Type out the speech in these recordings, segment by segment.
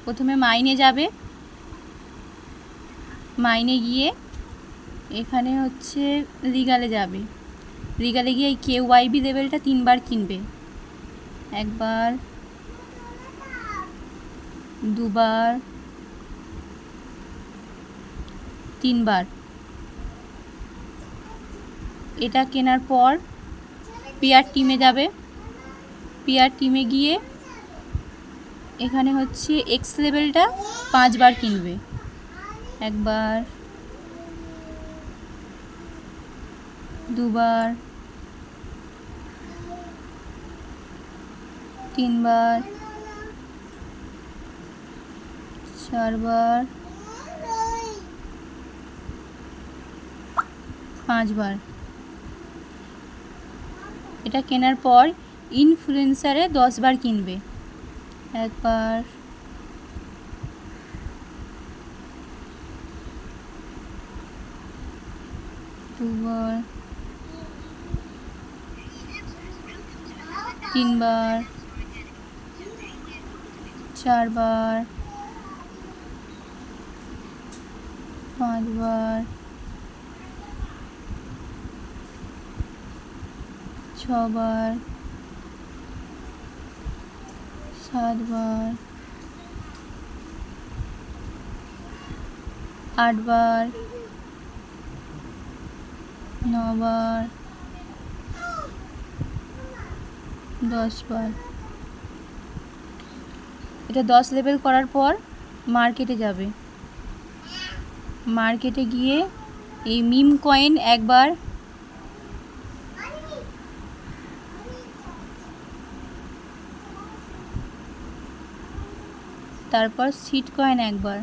প্রথমে মাইনে যাবে, মাইনে গিয়ে এখানে হচ্ছে লিগালে যাবে, লিগালে গিয়ে এই KYB লেভেলটা 3 বার কিনবে, একবার, দুবার, 3 বার। এটা কেনার পর পেয়ার টিমে যাবে, পেয়ার টিমে গিয়ে এখানে হচ্ছে X লেভেলটা 5 বার কিনবে, একবার, দুবার, 3 বার, 4 বার, 5 বার। এটা কেনার পর ইনফ্লুয়েন্সারে 10 বার কিনবে, একবার, দুবার, 3 বার, 4 বার, 5 বার, 6 বার, 7 বার, 8 বার, 9 বার, 10 বার। এটা 10 লেভেল করার পর মার্কেটে যাবে, মার্কেটে গিয়ে এই মিম কয়েন একবার, তারপর সিট কয়েন একবার,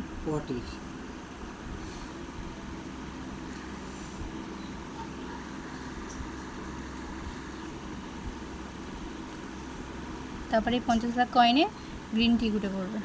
তারপরে 50 লাখ কয়েনে গ্রিন টি উঠে পড়বে।